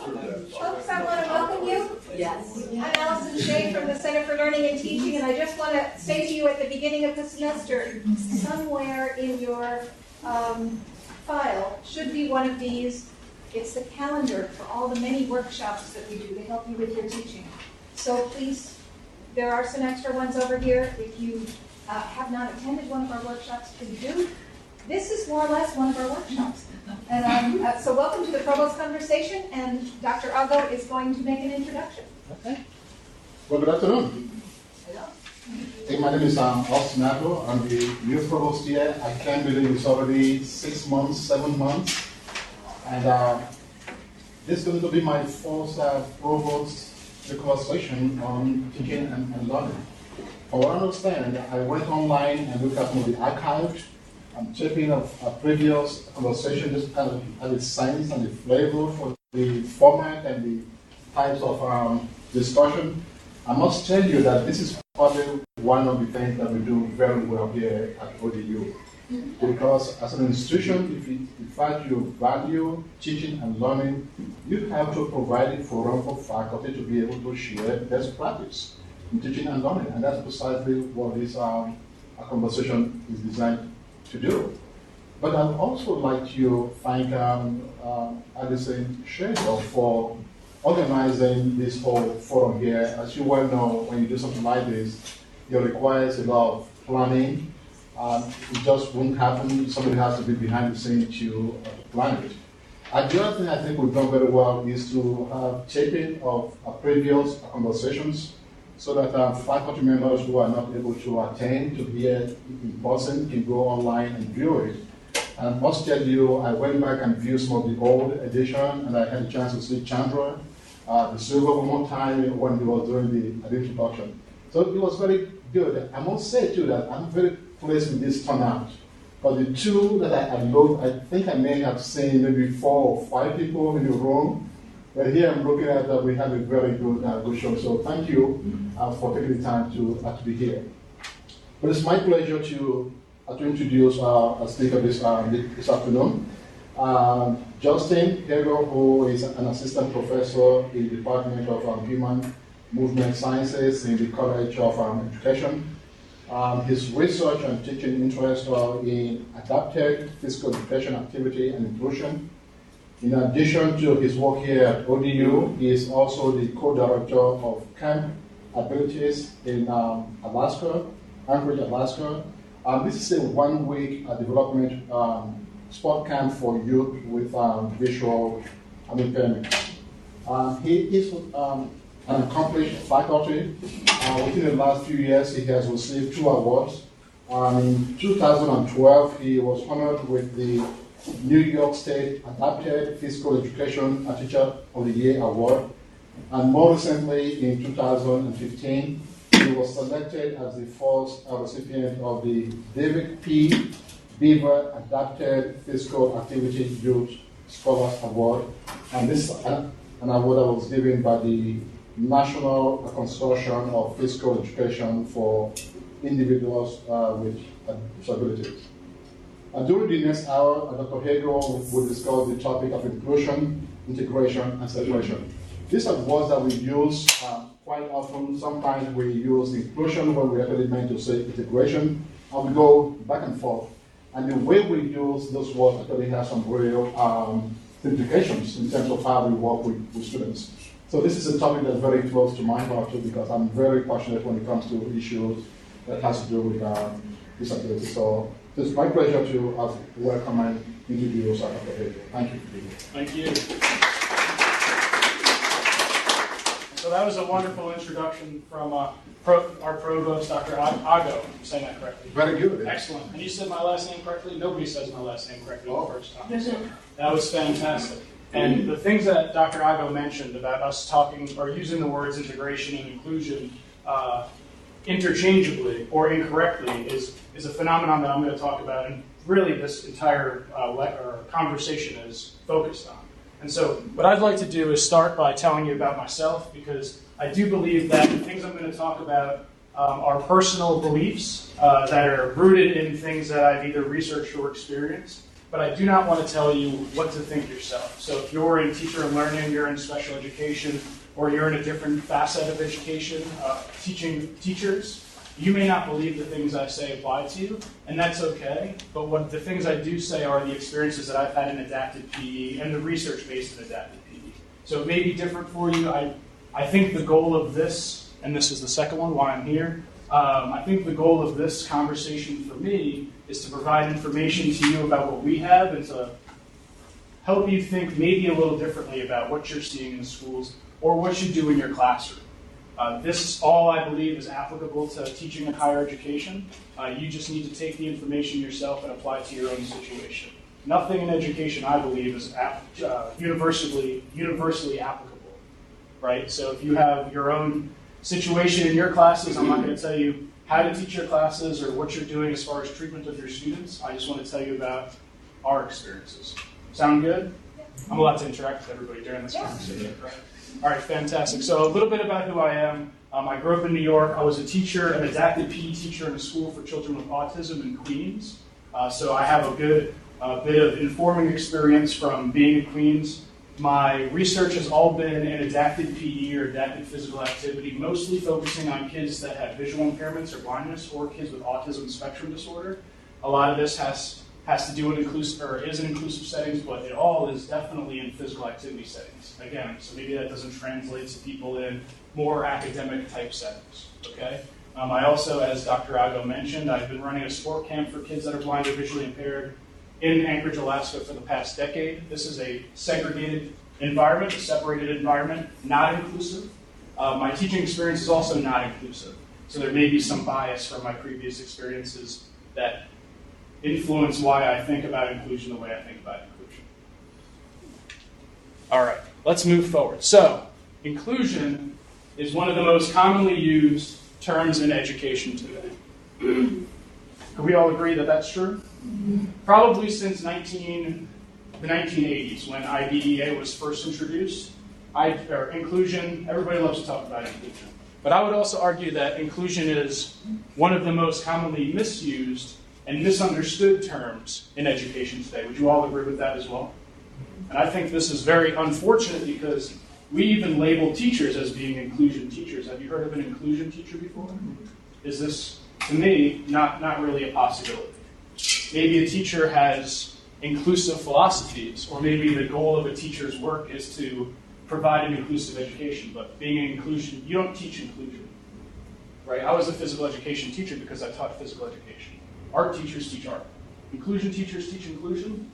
Folks, I want to welcome you. Yes. I'm Allison Shea from the Center for Learning and Teaching, and I just want to say to you at the beginning of the semester, somewhere in your file should be one of these. It's the calendar for all the many workshops that we do to help you with your teaching. So please, there are some extra ones over here. If you have not attended one of our workshops, please do. This is more or less one of our workshops. And so welcome to the Provost Conversation, and Dr. Ago is going to make an introduction. Okay. Well, good afternoon. Hello. Hey, my name is Austin Ago. I'm the new provost here. I can't believe it's already 6 months, 7 months. And this is going to be my first provost conversation on teaching and learning. For what I understand, I went online and looked at some of the archives. I'm checking of a previous conversation, just kind of have the science and the flavor for the format and the types of discussion. I must tell you that this is probably one of the things that we do very well here at ODU. Because as an institution, if in fact you value teaching and learning, you have to provide a forum for faculty to be able to share best practice in teaching and learning. And that's precisely what this conversation is designed to do. But I'd also like to thank Alison Haegele for organizing this whole forum here. As you well know, when you do something like this, it requires a lot of planning. It just won't happen. Somebody has to be behind the scenes to plan it. And the other thing I think we've done very well is to have taping of previous conversations, so that faculty members who are not able to attend to hear in person can go online and view it. And I must tell you, I went back and viewed some of the old edition, and I had a chance to see Chandra, the silver one more time when he was doing the introduction. So it was very good. I must say too that I'm very pleased with this turnout. But the two that I looked, I think I may have seen maybe 4 or 5 people in the room. But here I'm looking at that we have a very good show. So thank you for taking the time to be here. But it's my pleasure to introduce our speaker this afternoon. Justin Haegele, who is an assistant professor in the Department of Human Movement Sciences in the College of Education. His research and teaching interests are in adapted physical education activity and inclusion. In addition to his work here at ODU, he is also the co-director of Camp Abilities in Alaska, Anchorage, Alaska. This is a one-week development sport camp for youth with visual impairment. He is an accomplished faculty. Within the last few years, he has received 2 awards. In 2012, he was honored with the New York State Adapted Physical Education Teacher of the Year Award. And more recently, in 2015, he was selected as the first recipient of the David P. Beaver Adapted Physical Activity Youth Scholars Award. And this is an award that was given by the National Consortium of Physical Education for individuals with disabilities. During the next hour, Dr. Haegele will discuss the topic of inclusion, integration, and separation. These are words that we use quite often. Sometimes we use inclusion when we actually meant to say integration, and we go back and forth. And the way we use those words actually has some real implications in terms of how we work with students. So this is a topic that's very close to my heart too, because I'm very passionate when it comes to issues that has to do with disability. So it's my pleasure to welcome and introduce Dr. Haegele. Thank you for being here. Thank you. So that was a wonderful introduction from our provost, Dr. Ago. I'm saying that correctly. Very good. Excellent. And you said my last name correctly? Nobody says my last name correctly the first time. So that was fantastic. And the things that Dr. Ago mentioned about us talking or using the words integration and inclusion interchangeably or incorrectly is a phenomenon that I'm going to talk about, and really this entire conversation is focused on. And so what I'd like to do is start by telling you about myself, because I do believe that the things I'm going to talk about are personal beliefs that are rooted in things that I've either researched or experienced. but I do not want to tell you what to think yourself. So if you're in teacher and learning, you're in special education, or you're in a different facet of education, teaching teachers, you may not believe the things I say apply to you, and that's okay. But what the things I do say are the experiences that I've had in adapted PE and the research based in adapted PE. So it may be different for you. I think the goal of this, and this is the second one, why I'm here, I think the goal of this conversation for me is to provide information to you about what we have and to help you think maybe a little differently about what you're seeing in the schools or what you do in your classroom. This all, I believe, is applicable to teaching in higher education. You just need to take the information yourself and apply it to your own situation. Nothing in education, I believe, is universally applicable, right? So if you have your own situation in your classes, I'm not going to tell you how to teach your classes or what you're doing as far as treatment of your students. I just want to tell you about our experiences. Sound good? I'm allowed to interact with everybody during this conversation, right? All right, fantastic. So a little bit about who I am. I grew up in New York. I was a teacher, an adapted PE teacher in a school for children with autism in Queens. So I have a good bit of informing experience from being in Queens. My research has all been in adapted PE or adapted physical activity, mostly focusing on kids that have visual impairments or blindness or kids with autism spectrum disorder. A lot of this has to do with inclusive, or is in inclusive settings, but it all is definitely in physical activity settings. Again, so maybe that doesn't translate to people in more academic type settings, okay? I also, as Dr. Ago mentioned, I've been running a sport camp for kids that are blind or visually impaired in Anchorage, Alaska for the past decade. This is a segregated environment, a separated environment, not inclusive. My teaching experience is also not inclusive, so there may be some bias from my previous experiences that influence why I think about inclusion the way I think about inclusion. All right, let's move forward. So, inclusion is one of the most commonly used terms in education today. Can we all agree that that's true? Probably since the 1980s when IDEA was first introduced. Inclusion, everybody loves to talk about inclusion. But I would also argue that inclusion is one of the most commonly misused and misunderstood terms in education today. Would you all agree with that as well? And I think this is very unfortunate because we even label teachers as being inclusion teachers. Have you heard of an inclusion teacher before? Is this, to me, not really a possibility? Maybe a teacher has inclusive philosophies, or maybe the goal of a teacher's work is to provide an inclusive education, but being an inclusion, you don't teach inclusion, right? I was a physical education teacher because I taught physical education. Art teachers teach art. Inclusion teachers teach inclusion?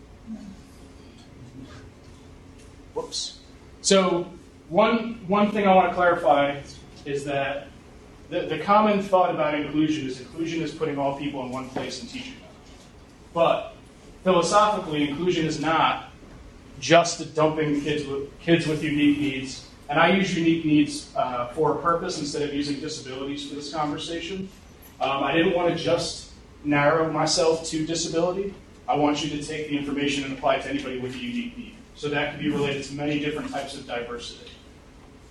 Whoops. So one thing I want to clarify is that the common thought about inclusion is putting all people in one place and teaching them. But philosophically, inclusion is not just dumping kids with unique needs. And I use unique needs for a purpose instead of using disabilities for this conversation. I didn't want to just narrow myself to disability. I want you to take the information and apply it to anybody with a unique need. So that could be related to many different types of diversity.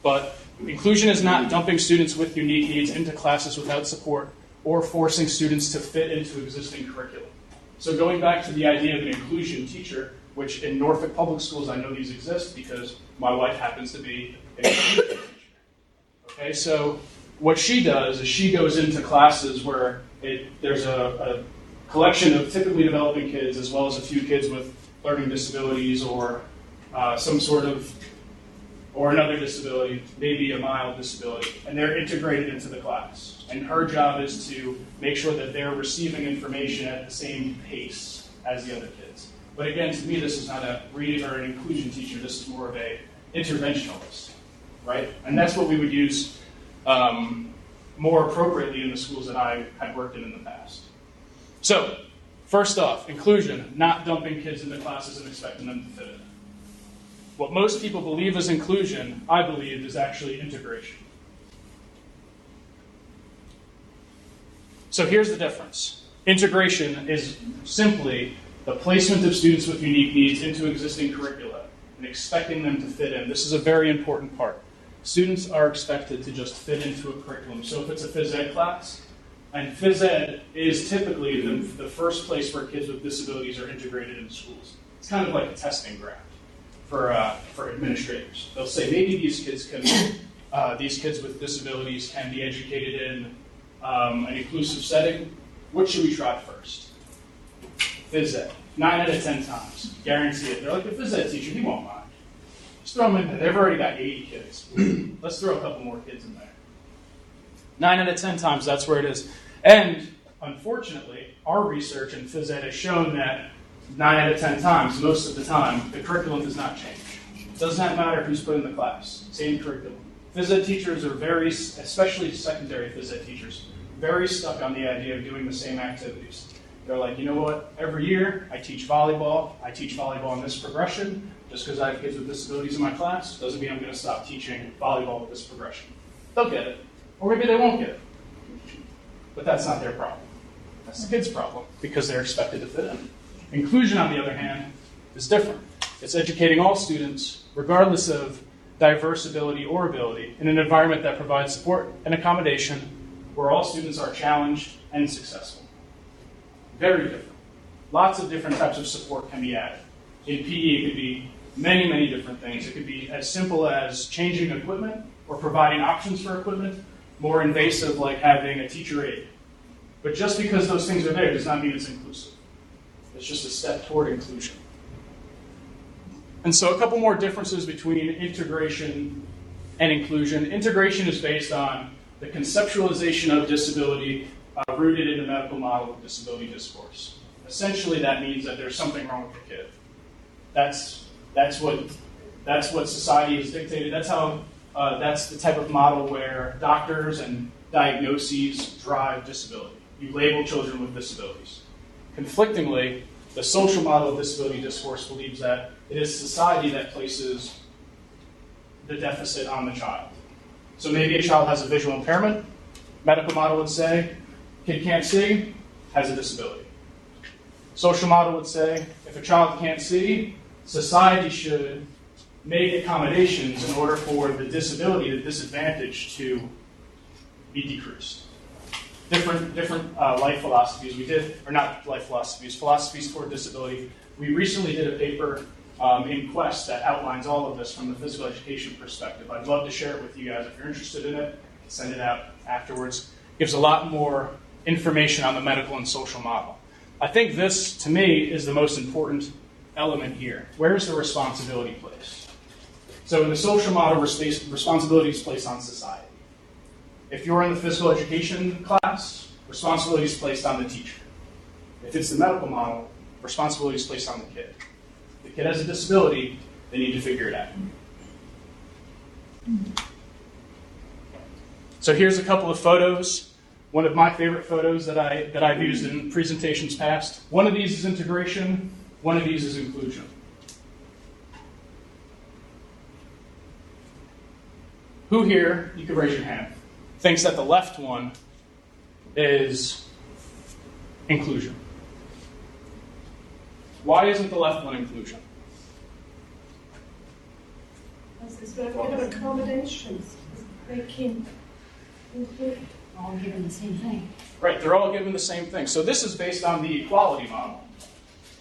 But inclusion is not dumping students with unique needs into classes without support or forcing students to fit into existing curriculum. So going back to the idea of an inclusion teacher, which in Norfolk Public Schools I know these exist because my wife happens to be an inclusion teacher. Okay, so what she does is she goes into classes where there's a collection of typically developing kids as well as a few kids with learning disabilities or or another disability, maybe a mild disability, and they're integrated into the class. And her job is to make sure that they're receiving information at the same pace as the other kids. But again, to me, this is not a reading or an inclusion teacher. This is more of a interventionalist, right? And that's what we would use more appropriately in the schools that I had worked in the past. So, first off, inclusion, not dumping kids into classes and expecting them to fit in. What most people believe is inclusion, I believe, is actually integration. So here's the difference. Integration is simply the placement of students with unique needs into existing curricula and expecting them to fit in. This is a very important part. Students are expected to just fit into a curriculum. So if it's a phys ed class, And phys ed is typically the first place where kids with disabilities are integrated into schools. It's kind of like a testing ground for administrators. They'll say maybe these kids with disabilities can be educated in an inclusive setting. What should we try first? Phys ed. 9 out of 10 times. Guarantee it. They're like, the phys ed teacher, he won't mind. Just throw them in there. They've already got 80 kids. Let's throw a couple more kids in there. 9 out of 10 times, that's where it is. And unfortunately, our research in phys ed has shown that 9 out of 10 times, most of the time, the curriculum does not change. It does not matter who's put in the class. Same curriculum. Phys ed teachers are especially secondary phys ed teachers, very stuck on the idea of doing the same activities. They're like, you know what? Every year I teach volleyball. I teach volleyball in this progression. Just because I have kids with disabilities in my class doesn't mean I'm going to stop teaching volleyball with this progression. They'll get it. Or maybe they won't get it. But that's not their problem. That's the kids' problem because they're expected to fit in. Inclusion, on the other hand, is different. It's educating all students, regardless of diverse ability or ability, in an environment that provides support and accommodation where all students are challenged and successful. Very different. Lots of different types of support can be added. In PE, it could be many, many different things. It could be as simple as changing equipment or providing options for equipment, more invasive like having a teacher aide. But just because those things are there does not mean it's inclusive. It's just a step toward inclusion. And so a couple more differences between integration and inclusion. Integration is based on the conceptualization of disability rooted in the medical model of disability discourse. Essentially, that means that there's something wrong with the kid. That's what society has dictated. That's the type of model where doctors and diagnoses drive disability. You label children with disabilities. Conflictingly, the social model of disability discourse believes that it is society that places the deficit on the child. So maybe a child has a visual impairment. Medical model would say, kid can't see, has a disability. Social model would say, if a child can't see, society should make accommodations in order for the disability, the disadvantage, to be decreased. Different life philosophies we did, or not life philosophies, philosophies toward disability. We recently did a paper in Quest that outlines all of this from the physical education perspective. I'd love to share it with you guys if you're interested in it. Send it out afterwards. Gives a lot more information on the medical and social model. I think this, to me, is the most important element here. Where's the responsibility placed? So in the social model, responsibility is placed on society. If you're in the physical education class, responsibility is placed on the teacher. If it's the medical model, responsibility is placed on the kid. If the kid has a disability, they need to figure it out. So here's a couple of photos. One of my favorite photos that I've used in presentations past. One of these is integration. One of these is inclusion. Who here, you can raise your hand, thinks that the left one is inclusion? Why isn't the left one inclusion? Because there's no kind of accommodations. They can include all given the same thing. Right, they're all given the same thing. So this is based on the equality model.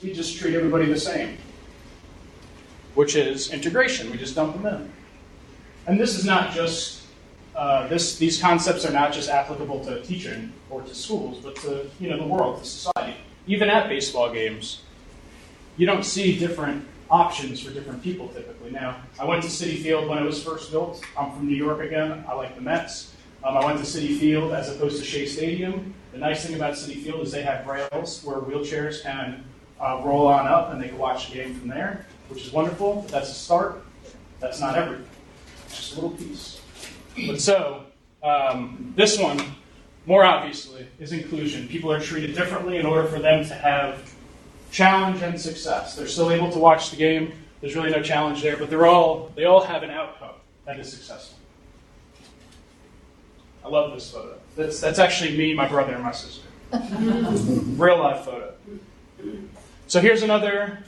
We just treat everybody the same, which is integration. We just dump them in. And this is not just, these concepts are not just applicable to teaching or to schools, but to the world, to society. Even at baseball games, you don't see different options for different people typically. Now, I went to Citi Field when it was first built. I'm from New York again. I like the Mets. I went to Citi Field as opposed to Shea Stadium. The nice thing about Citi Field is they have rails where wheelchairs can roll on up and they can watch the game from there, which is wonderful. But that's a start. That's not everything. It's just a little piece. But so, this one, more obviously, is inclusion. People are treated differently in order for them to have challenge and success. They're still able to watch the game. There's really no challenge there, but they all have an outcome that is successful. I love this photo. That's actually me, my brother, and my sister. Real life photo. So here's another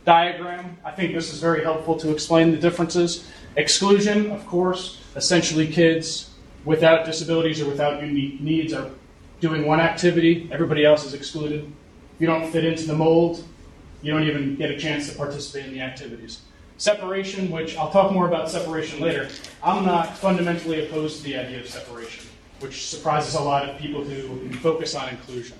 diagram. I think this is very helpful to explain the differences. Exclusion, of course, essentially kids without disabilities or without unique needs are doing one activity, everybody else is excluded. If you don't fit into the mold, you don't even get a chance to participate in the activities. Separation, which I'll talk more about separation later, I'm not fundamentally opposed to the idea of separation, which surprises a lot of people who focus on inclusion.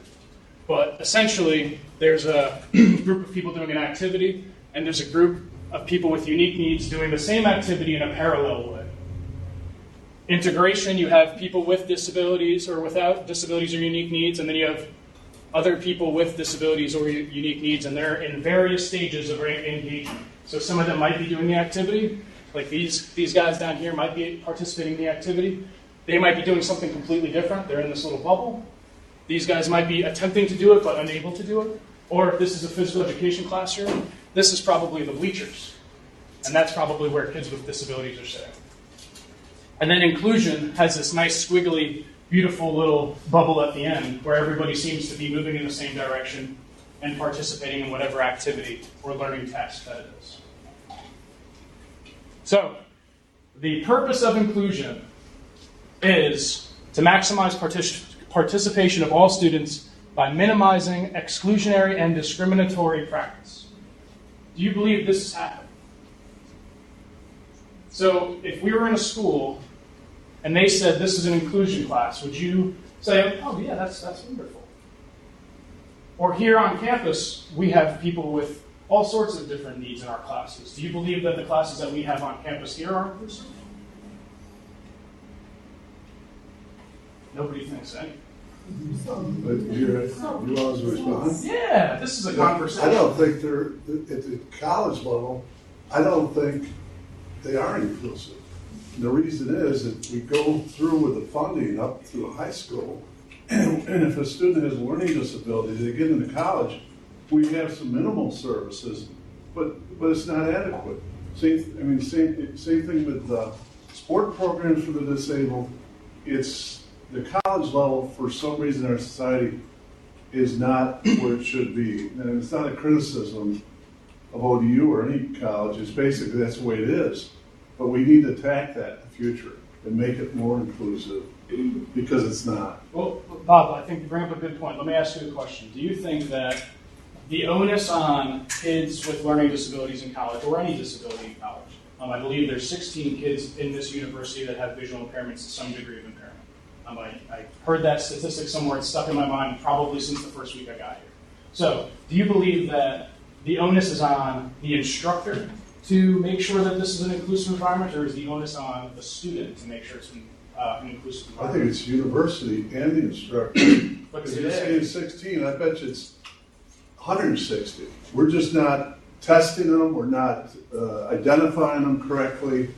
But essentially, there's a group of people doing an activity, and there's a group of people with unique needs doing the same activity in a parallel way. Integration, you have people with disabilities or without disabilities or unique needs, and then you have other people with disabilities or unique needs, and they're in various stages of engagement. So some of them might be doing the activity, like these guys down here might be participating in the activity. They might be doing something completely different. They're in this little bubble. These guys might be attempting to do it but unable to do it. Or if this is a physical education classroom, this is probably the bleachers. And that's probably where kids with disabilities are sitting. And then inclusion has this nice squiggly, beautiful little bubble at the end where everybody seems to be moving in the same direction and participating in whatever activity or learning task that it is. So, the purpose of inclusion is to maximize participation of all students by minimizing exclusionary and discriminatory practice. Do you believe this is happening? So, if we were in a school and they said this is an inclusion class, would you say, oh yeah, that's wonderful? Or here on campus, we have people with all sorts of different needs in our classes. Do you believe that the classes that we have on campus here are inclusive? Nobody thinks any. But you want to respond? Yeah, this is a conversation. I don't think they're, at the college level, I don't think they are inclusive. And the reason is that we go through with the funding up through high school, and if a student has a learning disability, they get into college, we have some minimal services, but it's not adequate. Same thing with sport programs for the disabled. It's the college level, for some reason, our society is not where it should be. And it's not a criticism of ODU or any college. It's basically that's the way it is. But we need to attack that in the future and make it more inclusive, because it's not. Well, Bob, I think you bring up a good point. Let me ask you a question. Do you think that the onus on kids with learning disabilities in college, or any disability in college, I believe there's 16 kids in this university that have visual impairments to some degree of impairment. I heard that statistic somewhere. It's stuck in my mind probably since the first week I got here. So, do you believe that the onus is on the instructor to make sure that this is an inclusive environment, or is the onus on the student to make sure it's an inclusive environment? I think it's university and the instructor. But if you're saying 16, I bet you it's 160. We're just not testing them. We're not identifying them correctly.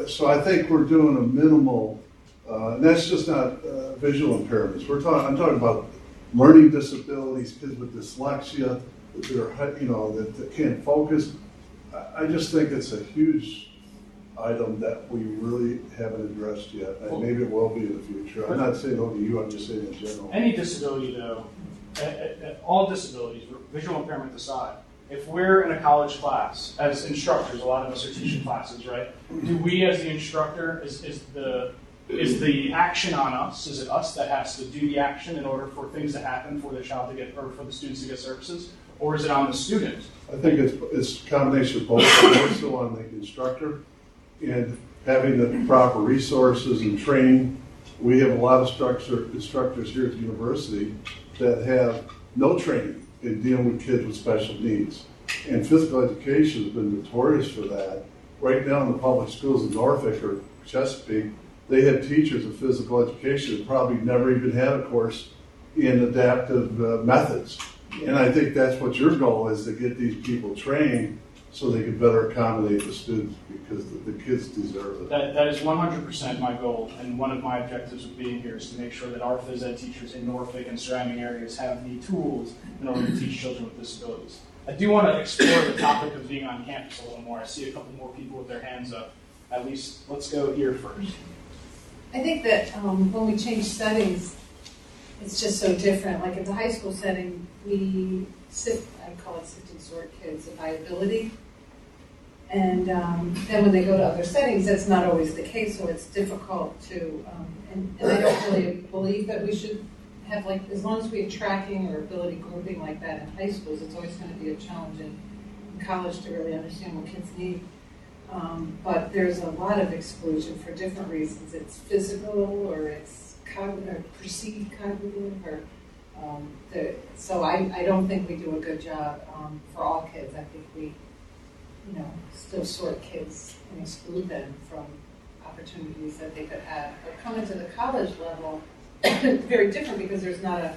So I think we're doing a minimal, and that's just not visual impairments. I'm talking about learning disabilities, kids with dyslexia, that can't focus. I just think it's a huge item that we really haven't addressed yet. And maybe it will be in the future. I'm not saying ODU, I'm just saying in general. Any disability, though, all disabilities, visual impairment aside, if we're in a college class, as instructors, a lot of us are teaching classes, right? Do we, as the instructor, is the action on us? Is it us that has to do the action in order for things to happen for the child to get, or for the students to get services? Or is it on the student? I think it's a combination of both. More so on the instructor and having the proper resources and training. We have a lot of instructors here at the university that have no training in dealing with kids with special needs. And physical education has been notorious for that. Right now in the public schools in Norfolk or Chesapeake, they have teachers of physical education that probably never even had a course in adaptive methods. And I think that's what your goal is, to get these people trained so they can better accommodate the students, because the kids deserve it. That is 100% my goal, and one of my objectives of being here is to make sure that our phys ed teachers in Norfolk and surrounding areas have the tools in order to teach children with disabilities. I do want to explore the topic of being on campus a little more. I see a couple more people with their hands up. At least let's go here first. I think that when we change settings, it's just so different. Like in the high school setting, I call it sit and sort kids by ability. And then when they go to other settings, that's not always the case, so it's difficult to, and I don't really believe that we should have, like, as long as we have tracking or ability grouping like that in high schools, it's always going to be a challenge in college to really understand what kids need. But there's a lot of exclusion for different reasons. It's physical, or it's perceived cognitive, or so I don't think we do a good job for all kids. I think we, still sort kids and exclude them from opportunities that they could have. But coming to the college level, it's very different because there's not a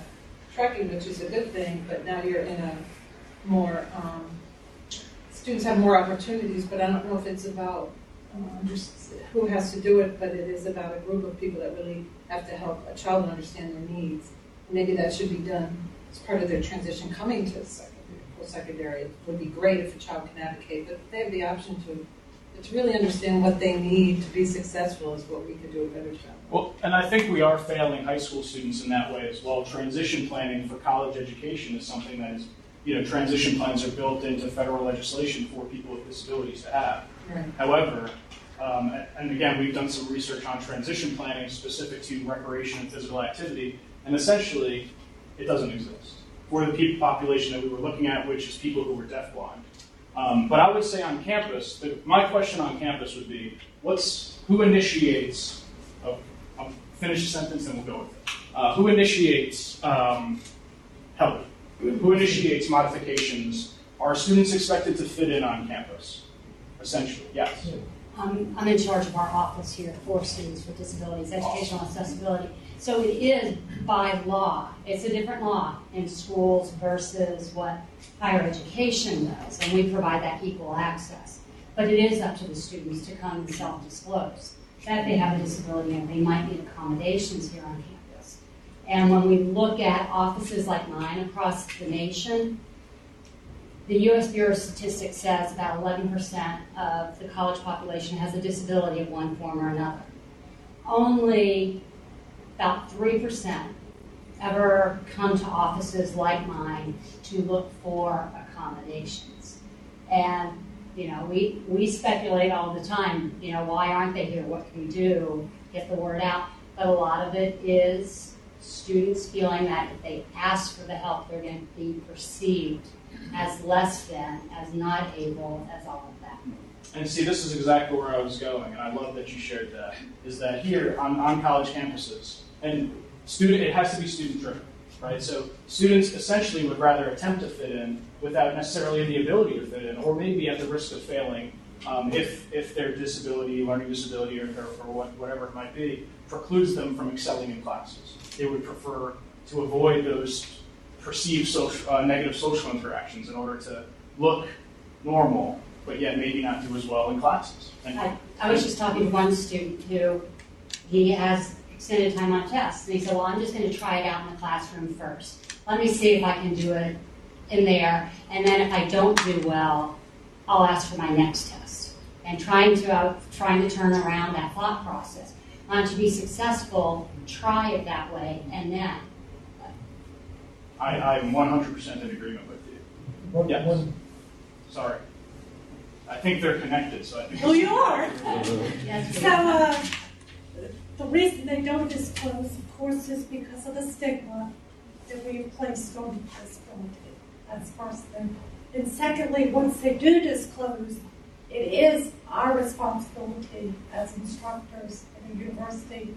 tracking, which is a good thing, but now you're in a more, students have more opportunities, but I don't know if it's about who has to do it, but it is about a group of people that really have to help a child understand their needs. Maybe that should be done as part of their transition coming to post-secondary. It would be great if a child can advocate, but if they have the option to really understand what they need to be successful is what we could do a better job. Well, and I think we are failing high school students in that way as well. Transition planning for college education is something that is, transition plans are built into federal legislation for people with disabilities to have. Right. However, and again, we've done some research on transition planning specific to recreation and physical activity, and essentially, it doesn't exist for the people population that we were looking at, which is people who were deafblind. But I would say on campus, my question on campus would be, who initiates, I'll finish the sentence and we'll go with it. Who initiates help? Who initiates modifications? Are students expected to fit in on campus? Essentially, yes. I'm in charge of our office here for students with disabilities, educational accessibility. So it is by law. It's a different law in schools versus what higher education does, and we provide that equal access. But it is up to the students to come and self-disclose that they have a disability and they might need accommodations here on campus. And when we look at offices like mine across the nation, the U.S. Bureau of Statistics says about 11% of the college population has a disability of one form or another. Only about 3% ever come to offices like mine to look for accommodations. And, we speculate all the time, why aren't they here? What can we do? Get the word out. But a lot of it is students feeling that if they ask for the help, they're going to be perceived as less than, as not able, as all of that. And see, this is exactly where I was going, and I love that you shared that, is that here on college campuses, and it has to be student-driven, right? So students essentially would rather attempt to fit in without necessarily the ability to fit in, or maybe at the risk of failing if their disability, learning disability, or whatever it might be, precludes them from excelling in classes. They would prefer to avoid those perceived negative social interactions in order to look normal, but yet maybe not do as well in classes. I was just talking to one student who he has extended time on tests, and he said, well, I'm just going to try it out in the classroom first. Let me see if I can do it in there, and then if I don't do well, I'll ask for my next test. And trying to turn around that thought process. To be successful, try it that way, and then. I'm 100% in agreement with you. Yes. Sorry. I think they're connected, so I think. Well, you are. Yes, So the reason they don't disclose, of course, is because of the stigma that we have placed on disability. That's first thing. And secondly, once they do disclose, it is our responsibility as instructors in a university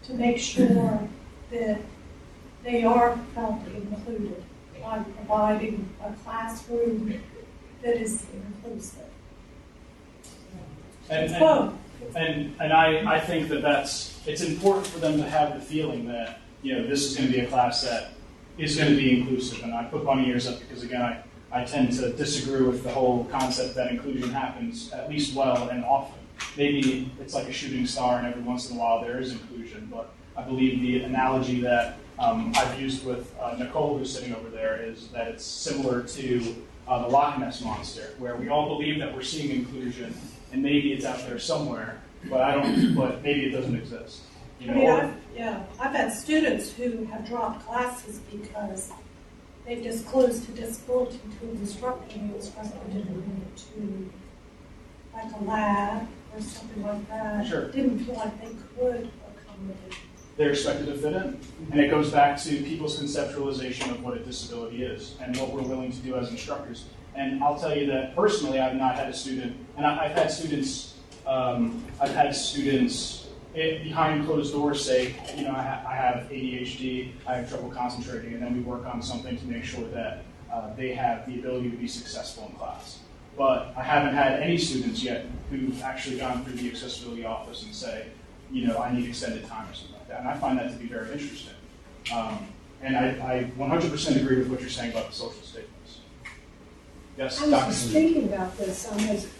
to make sure that they are felt included by providing a classroom that is inclusive. And I think it's important for them to have the feeling that this is going to be a class that is going to be inclusive. And I put bunny ears up because again I tend to disagree with the whole concept that inclusion happens at least well and often. Maybe it's like a shooting star and every once in a while there is inclusion, but I believe the analogy that I've used with Nicole, who's sitting over there, is that it's similar to the Loch Ness Monster, where we all believe that we're seeing inclusion, and maybe it's out there somewhere, but maybe it doesn't exist. I've had students who have dropped classes because they've disclosed a disability to an instructor who was frustrated to like a lab or something like that, Sure. didn't feel like they could accommodate. They're expected to fit in. And it goes back to people's conceptualization of what a disability is and what we're willing to do as instructors. And I'll tell you that personally, I've not had a student, and I've had students behind closed doors say, you know, I have ADHD, I have trouble concentrating, and then we work on something to make sure that they have the ability to be successful in class. But I haven't had any students yet who've actually gone through the accessibility office and say, you know, I need extended time or something like that. And I find that to be very interesting. And I 100% agree with what you're saying about the social statements. Yes, I was Dr. just thinking about this,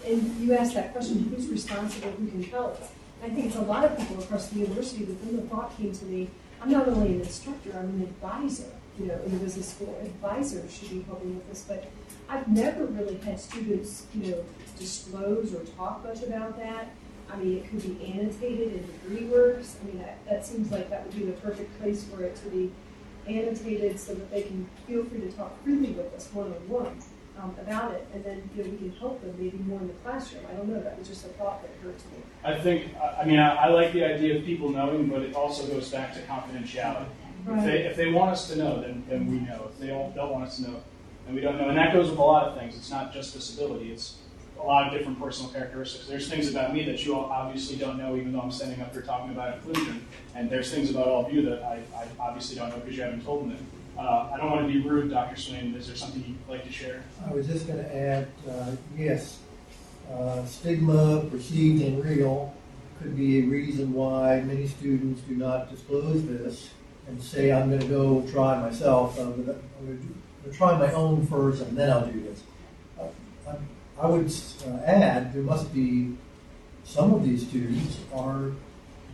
and you asked that question, who's responsible, who can help? I think it's a lot of people across the university, but then the thought came to me, I'm not only an instructor, I'm an advisor, you know, in the business school. Advisors should be helping with this, but I've never really had students, you know, disclose or talk much about that. I mean, it could be annotated in degree works. I mean, that seems like that would be the perfect place for it to be annotated so that they can feel free to talk freely with us one-on-one about it. And then, you know, we can help them maybe more in the classroom. I don't know. That was just a thought that occurred to me. I think, I like the idea of people knowing, but it also goes back to confidentiality. Right. If they want us to know, then we know. If they don't want us to know, then we don't know. And that goes with a lot of things. It's not just disability. It's a lot of different personal characteristics. There's things about me that you all obviously don't know, even though I'm standing up here talking about inclusion. And there's things about all of you that I obviously don't know because you haven't told me. I don't want to be rude, Dr. Swain. Is there something you'd like to share? I was just going to add, yes, stigma, perceived and real, could be a reason why many students do not disclose this and say, I'm going to go try myself. I'm going to try my own first, and then I'll do this. I would add, there must be some of these students are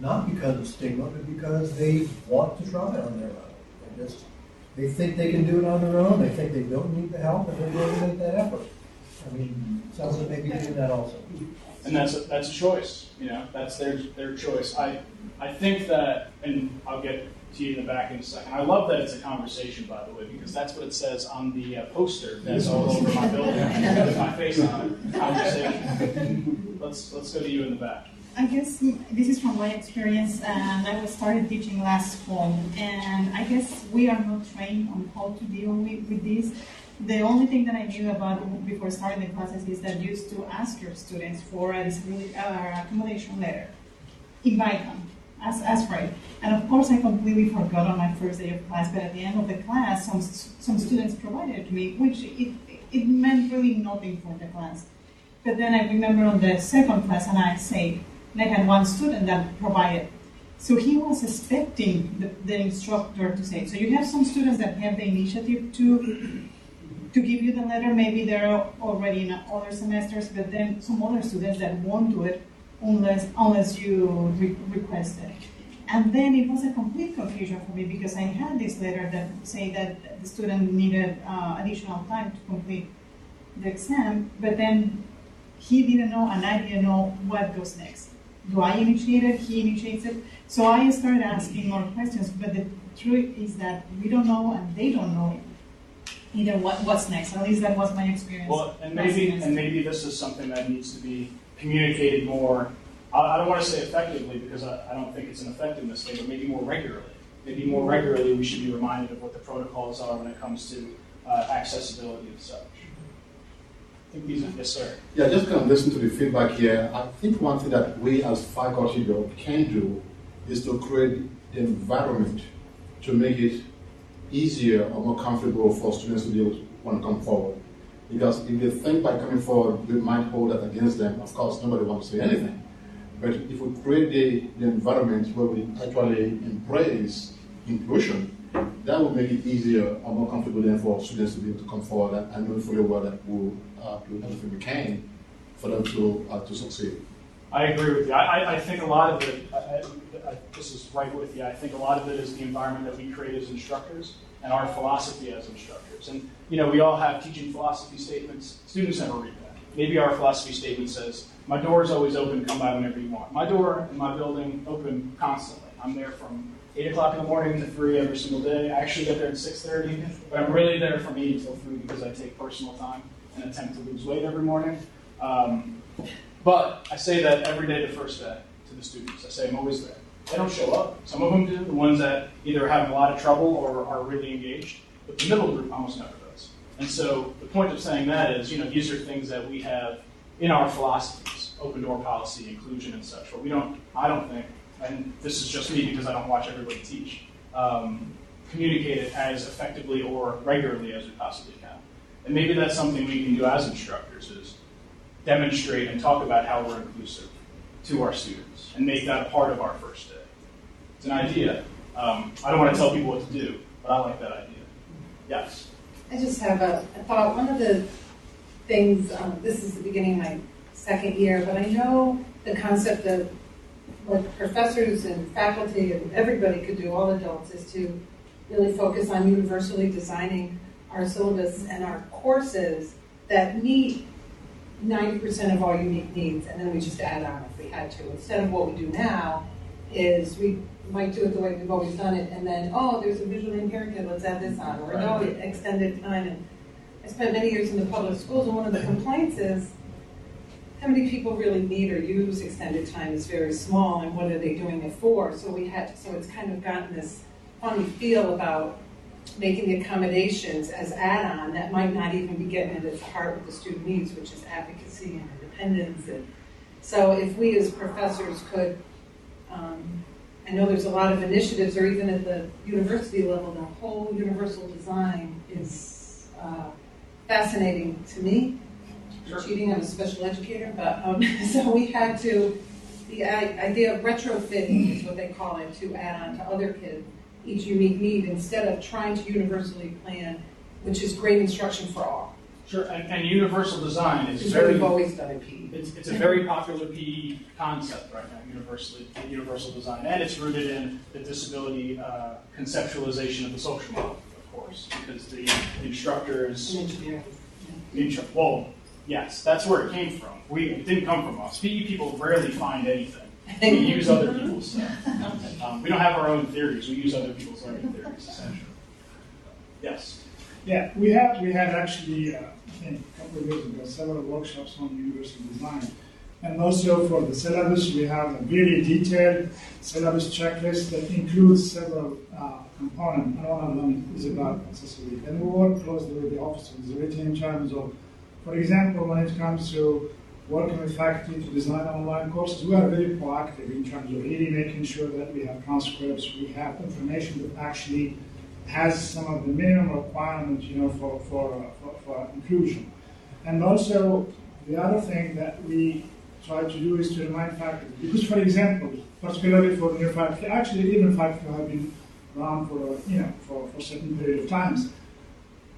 not because of stigma, but because they want to try it on their own. They think they can do it on their own. They think they don't need the help, and they're willing to make that effort. I mean, some of them may be doing that also. And that's a choice. You know, that's their choice. I think that, and I'll get to you in the back in a second. I love that it's a conversation, by the way, because that's what it says on the poster that's all over my building with my face on it. Conversation. Let's go to you in the back. I guess this is from my experience, and I started teaching last fall, and I guess we are not trained on how to deal with this. The only thing that I knew about before starting the classes is that you used to ask your students for a disability accommodation letter. Invite them, ask for it. And of course, I completely forgot on my first day of class, but at the end of the class, some students provided it to me, which it meant really nothing for the class. But then I remember on the second class, and I had one student that provided. So he was expecting the instructor to say, so you have some students that have the initiative to give you the letter, maybe they're already in other semesters, but then some other students that won't do it unless you request it. And then it was a complete confusion for me because I had this letter that say that the student needed additional time to complete the exam, but then he didn't know and I didn't know what goes next. Do I initiate it? He initiates it? So I started asking more questions, but the truth is that we don't know and they don't know either what's next. At least that was my experience. Well, and maybe this is something that needs to be communicated more. I don't want to say effectively because I don't think it's an effectiveness thing, but maybe more regularly. Maybe more regularly we should be reminded of what the protocols are when it comes to accessibility and such. I think these are, yes, sir. Yeah, just kind of listen to the feedback here. I think one thing that we as faculty though can do is to create the environment to make it easier or more comfortable for students to be able to want to come forward. Because if they think by coming forward, we might hold that against them. Of course, nobody wants to say anything. But if we create the environment where we actually embrace inclusion, that will make it easier or more comfortable then for students to be able to come forward and know fully well that we'll do everything we can for them to succeed. I agree with you. I think a lot of it, this is right with you, I think a lot of it is the environment that we create as instructors and our philosophy as instructors. And, you know, we all have teaching philosophy statements. Students never read that. Maybe our philosophy statement says, my door is always open, come by whenever you want. My door in my building open constantly. I'm there from 8 o'clock in the morning to 3 every single day. I actually get there at 6:30, but I'm really there from 8 until 3 because I take personal time and attempt to lose weight every morning. But I say that every day, the first day, to the students. I say I'm always there. They don't show up. Some of them do, the ones that either have a lot of trouble or are really engaged. But the middle group almost never does. And so the point of saying that is, these are things that we have in our philosophies, open door policy, inclusion and such. But I don't think, and this is just me because I don't watch everybody teach, communicate it as effectively or regularly as we possibly can. And maybe that's something we can do as instructors, is demonstrate and talk about how we're inclusive to our students and make that a part of our first day. It's an idea. I don't want to tell people what to do, but I like that idea. Yes? I just have a thought. One of the things, this is the beginning of my second year, but I know the concept of what professors and faculty and everybody could do, all adults, is to really focus on universally designing our syllabus and our courses that meet 90% of all unique needs, and then we just add on if we had to. Instead of what we do now is we might do it the way we've always done it, and then, there's a visually impaired kid, let's add this on, or no, extended time. And I spent many years in the public schools, and one of the complaints is how many people really need or use extended time is very small, and what are they doing it for? So it's kind of gotten this funny feel about making the accommodations as add-on that might not even be getting at the heart of the student needs, which is advocacy and independence. And so if we as professors could, I know there's a lot of initiatives, or even at the university level, the whole universal design is fascinating to me. Sure. Cheating, I'm a special educator, but so we had to, the idea of retrofitting is what they call it, to add on to other kids each unique need instead of trying to universally plan, which is great instruction for all. Sure, and universal design is It's very... what we've always done in PE. It's a very popular PE concept right now, universal design, and it's rooted in the disability conceptualization of the social model, of course, because the instructors... Engineering. Well, yes, that's where it came from. It didn't come from us. PE people rarely find anything. We use other people's stuff. We don't have our own theories. We use other people's learning theories, essentially. Yes? Yeah, we had actually, I think a couple of years ago, several workshops on universal design. And also for the syllabus, we have a very detailed syllabus checklist that includes several components. And one of them is about accessibility. And we work closely with the Office of Disability in terms of, for example, when it comes to working with faculty to design online courses, we are very proactive in terms of really making sure that we have transcripts, we have information that actually has some of the minimum requirements, for inclusion. And also, the other thing that we try to do is to remind faculty, because, for example, particularly for new faculty, actually even faculty who have been around for a certain period of times,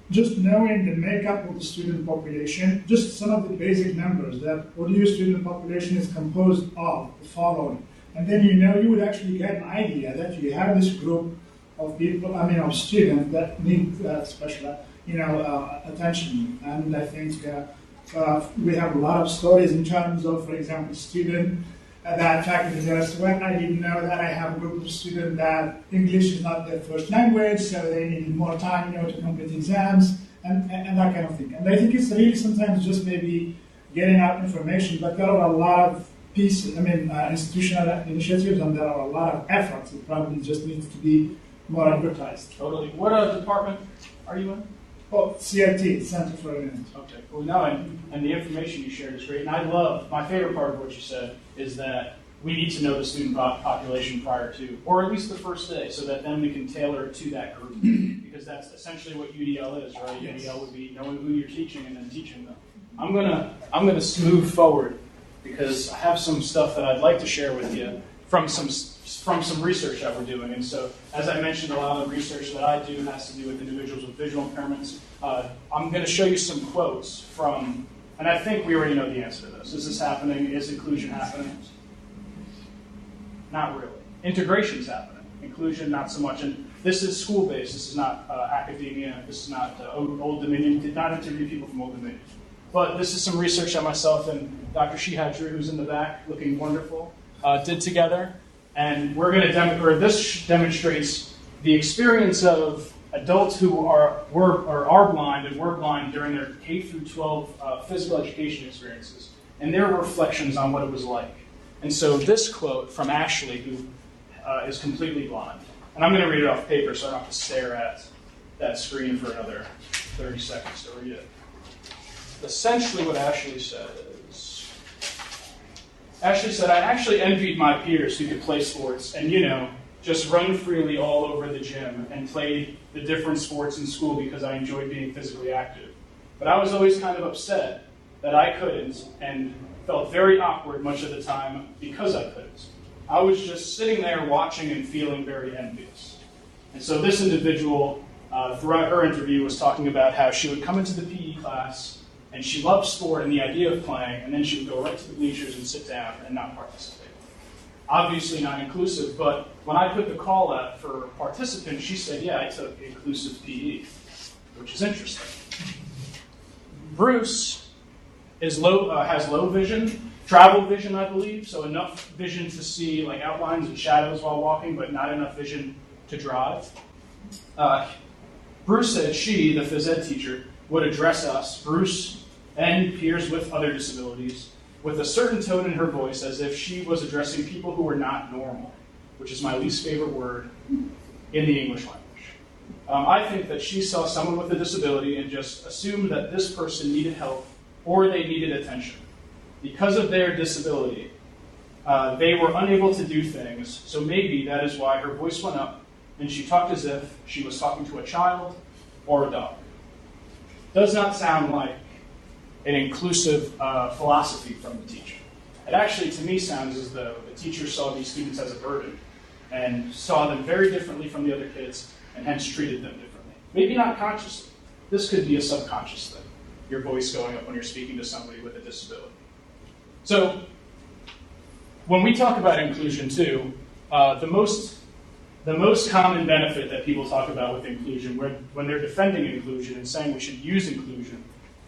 just knowing the makeup of the student population, just some of the basic numbers, that ODU student population is composed of the following. And then you would actually get an idea that you have this group of people, of students that need special, attention. And I think we have a lot of stories in terms of, for example, student that faculty says, well, I didn't know that I have a group of students that English is not their first language, so they need more time, to complete exams, and that kind of thing. And I think it's really sometimes just maybe getting out information, but there are a lot of pieces, institutional initiatives, and there are a lot of efforts. It probably just needs to be more advertised. Totally. What department are you in? Oh, CRT, Center for Learning. Okay, cool. No, and the information you shared is great. And my favorite part of what you said is that we need to know the student population prior to, or at least the first day, so that then we can tailor it to that group. Because that's essentially what UDL is, right? Yes. UDL would be knowing who you're teaching and then teaching them. I'm gonna move forward because I have some stuff that I'd like to share with you from some research that we're doing. And so, as I mentioned, a lot of the research that I do has to do with individuals with visual impairments. I'm going to show you some quotes from, and I think we already know the answer to this. Is this happening? Is inclusion happening? Not really. Integration's happening. Inclusion, not so much. And this is school-based. This is not academia. This is not Old Dominion. Did not interview people from Old Dominion. But this is some research that myself and Dr. Shihadri, who's in the back, looking wonderful, did together. And we're going to this demonstrates the experience of adults who are blind and were blind during their K through 12 physical education experiences and their reflections on what it was like. And so this quote from Ashley, who is completely blind, and I'm going to read it off paper so I don't have to stare at that screen for another 30 seconds to read it. Essentially what Ashley said is, Ashley said, I actually envied my peers who could play sports and, just run freely all over the gym and play the different sports in school because I enjoyed being physically active. But I was always kind of upset that I couldn't and felt very awkward much of the time because I couldn't. I was just sitting there watching and feeling very envious. And so this individual, throughout her interview, was talking about how she would come into the PE class and she loved sport and the idea of playing, and then she would go right to the bleachers and sit down and not participate. Obviously not inclusive, but when I put the call out for participants, she said, yeah, I took inclusive PE, which is interesting. Bruce has low vision, travel vision, I believe, so enough vision to see like outlines and shadows while walking, but not enough vision to drive. Bruce said she, the phys ed teacher, would address us, Bruce and peers with other disabilities, with a certain tone in her voice as if she was addressing people who were not normal, which is my least favorite word in the English language. I think that she saw someone with a disability and just assumed that this person needed help or they needed attention. Because of their disability, they were unable to do things, so maybe that is why her voice went up and she talked as if she was talking to a child or a dog. Does not sound like an inclusive philosophy from the teacher. It actually, to me, sounds as though the teacher saw these students as a burden and saw them very differently from the other kids and hence treated them differently. Maybe not consciously. This could be a subconscious thing, your voice going up when you're speaking to somebody with a disability. So, when we talk about inclusion too, the most common benefit that people talk about with inclusion, when they're defending inclusion and saying we should use inclusion,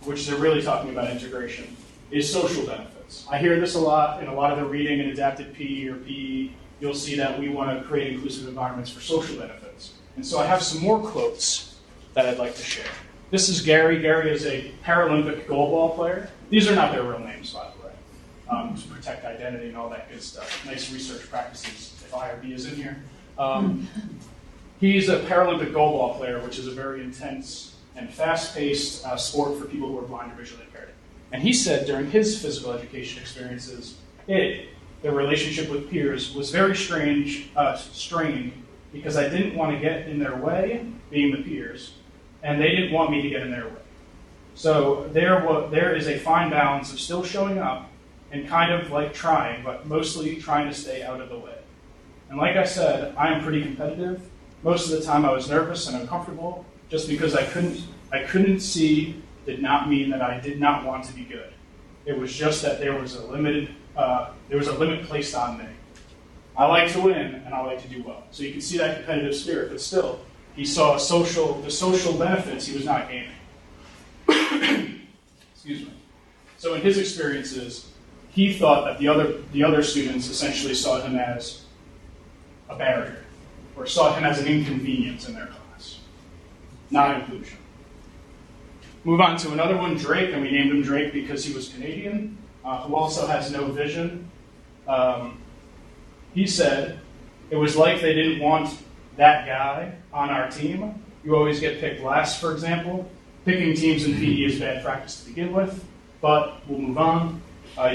which they're really talking about integration, is social benefits. I hear this a lot in a lot of the reading in adapted PE or PE. You'll see that we want to create inclusive environments for social benefits. And so I have some more quotes that I'd like to share. This is Gary. Gary is a Paralympic goalball player. These are not their real names, by the way, to protect identity and all that good stuff. Nice research practices if IRB is in here. He's a Paralympic goalball player, which is a very intense and fast-paced sport for people who are blind or visually impaired. And he said during his physical education experiences, the relationship with peers was very strained because I didn't want to get in their way, being the peers, and they didn't want me to get in their way. So there is a fine balance of still showing up and kind of like trying, but mostly trying to stay out of the way. And like I said, I am pretty competitive. Most of the time I was nervous and uncomfortable. Just because I couldn't see did not mean that I did not want to be good. It was just that there was a limit placed on me. I like to win and I like to do well. So you can see that competitive spirit, but still, he saw the social benefits he was not gaining. Excuse me. So in his experiences, he thought that the other students essentially saw him as a barrier, or saw him as an inconvenience in their class. Not inclusion. Move on to another one, Drake, and we named him Drake because he was Canadian, who also has no vision. He said, it was like they didn't want that guy on our team. You always get picked last, for example. Picking teams in PE is bad practice to begin with, but we'll move on.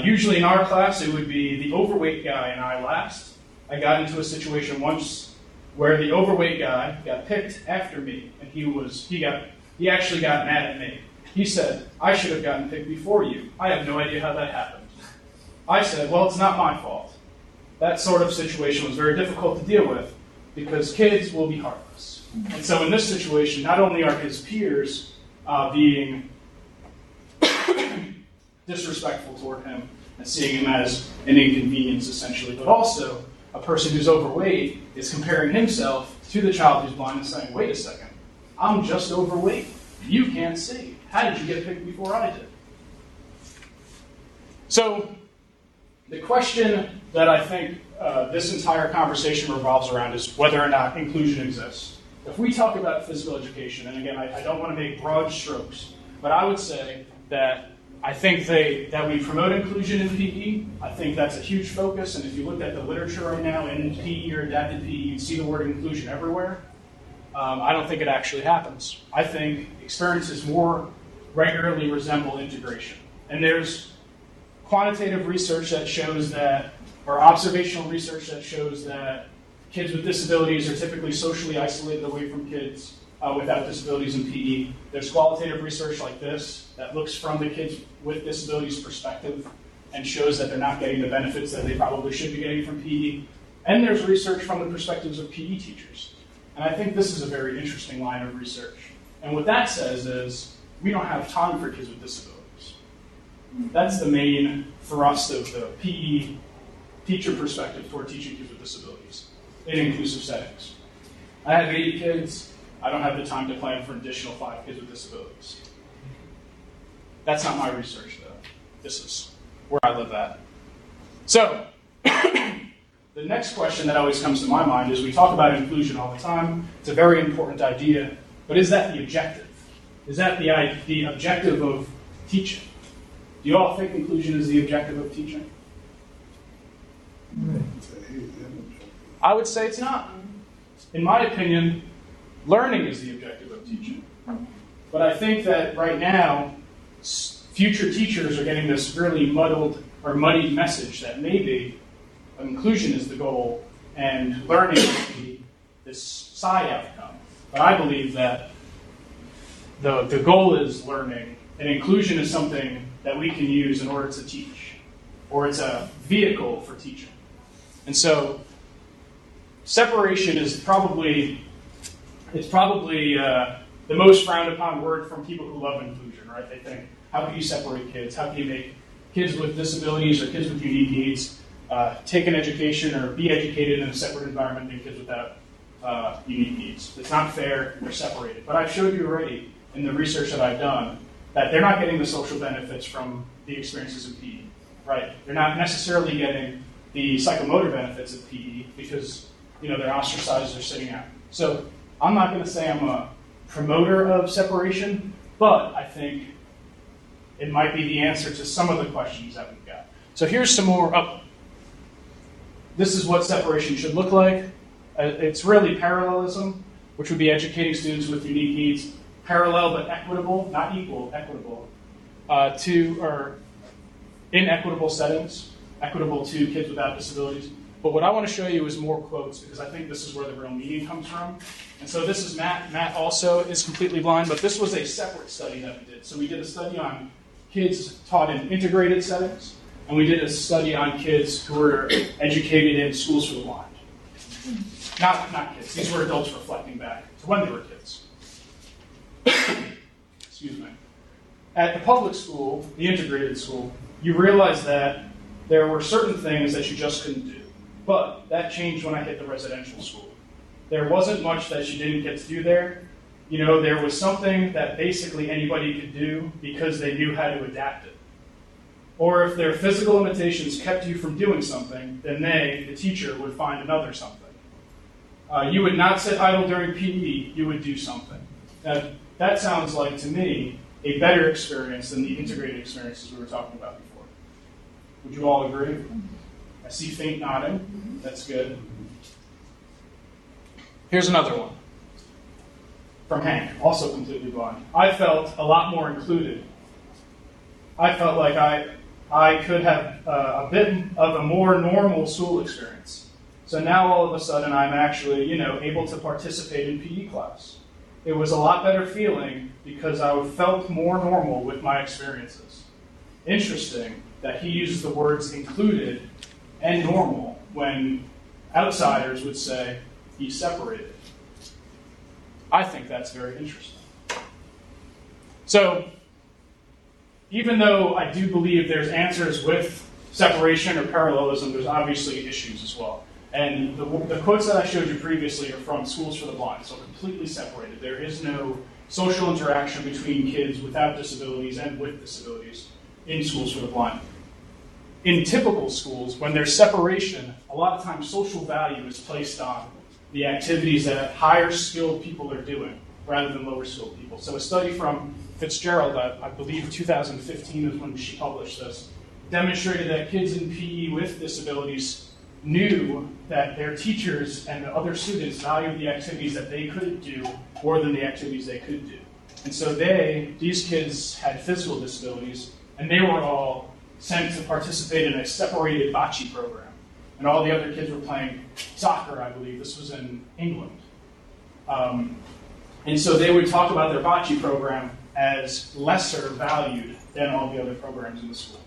Usually in our class, it would be the overweight guy and I last. I got into a situation once where the overweight guy got picked after me, and he actually got mad at me. He said, I should have gotten picked before you. I have no idea how that happened. I said, well, it's not my fault. That sort of situation was very difficult to deal with because kids will be heartless. And so in this situation, not only are his peers being disrespectful toward him and seeing him as an inconvenience, essentially, but also a person who's overweight is comparing himself to the child who's blind and saying, wait a second, I'm just overweight. You can't see. How did you get picked before I did? So the question that I think this entire conversation revolves around is whether or not inclusion exists. If we talk about physical education, and again, I don't want to make broad strokes, but I would say that I think that we promote inclusion in PE. I think that's a huge focus, and if you look at the literature right now in PE or adapted PE, you see the word inclusion everywhere. I don't think it actually happens. I think experiences more regularly resemble integration. And there's quantitative research that shows that, or observational research that shows that kids with disabilities are typically socially isolated away from kids without disabilities in PE. There's qualitative research like this that looks from the kids with disabilities perspective and shows that they're not getting the benefits that they probably should be getting from PE. And there's research from the perspectives of PE teachers. And I think this is a very interesting line of research. And what that says is we don't have time for kids with disabilities. That's the main thrust of the PE teacher perspective toward teaching kids with disabilities in inclusive settings. I have 80 kids. I don't have the time to plan for an additional 5 kids with disabilities. That's not my research, though. This is where I live at. So, the next question that always comes to my mind is we talk about inclusion all the time. It's a very important idea, but is that the objective? Is that the objective of teaching? Do you all think inclusion is the objective of teaching? I would say it's not. In my opinion, learning is the objective of teaching. But I think that right now, future teachers are getting this really muddled or muddied message that maybe inclusion is the goal and learning is this side outcome. But I believe that the goal is learning, and inclusion is something that we can use in order to teach, or it's a vehicle for teaching. And so separation is probably the most frowned upon word from people who love inclusion, right? They think, how can you separate kids? How can you make kids with disabilities or kids with unique needs take an education or be educated in a separate environment than kids without unique needs? It's not fair, they're separated. But I've showed you already in the research that I've done that they're not getting the social benefits from the experiences of PE, right? They're not necessarily getting the psychomotor benefits of PE because they're ostracized or sitting out. So I'm not going to say I'm a promoter of separation, but I think it might be the answer to some of the questions that we've got. So here's some more. This is what separation should look like. It's really parallelism, which would be educating students with unique needs, parallel but equitable, not equal, equitable, or in equitable settings, equitable to kids without disabilities. But what I want to show you is more quotes because I think this is where the real meaning comes from. And so this is Matt. Matt also is completely blind, but this was a separate study that we did. So we did a study on kids taught in integrated settings, and we did a study on kids who were educated in schools for the blind. Not kids. These were adults reflecting back to when they were kids. Excuse me. At the public school, the integrated school, you realize that there were certain things that you just couldn't do. But that changed when I hit the residential school. There wasn't much that you didn't get to do there. There was something that basically anybody could do because they knew how to adapt it. Or if their physical limitations kept you from doing something, then the teacher, would find another something. You would not sit idle during PE, you would do something. Now, that sounds like, to me, a better experience than the integrated experiences we were talking about before. Would you all agree? I see faint nodding. That's good. Here's another one. From Hank, also completely blind. I felt a lot more included. I felt like I could have a bit of a more normal school experience. So now all of a sudden I'm actually, able to participate in PE class. It was a lot better feeling because I felt more normal with my experiences. Interesting that he uses the words included and normal when outsiders would say he's separated. I think that's very interesting. So, even though I do believe there's answers with separation or parallelism, there's obviously issues as well. And the quotes that I showed you previously are from Schools for the Blind, so completely separated. There is no social interaction between kids without disabilities and with disabilities in Schools for the Blind. In typical schools, when there's separation, a lot of times social value is placed on the activities that higher skilled people are doing rather than lower skilled people. So a study from Fitzgerald, I believe 2015 is when she published this, demonstrated that kids in PE with disabilities knew that their teachers and the other students valued the activities that they couldn't do more than the activities they could do. And so these kids had physical disabilities, and they were all sent to participate in a separated bocce program. And all the other kids were playing soccer, I believe. This was in England. And so they would talk about their bocce program as lesser valued than all the other programs in the school.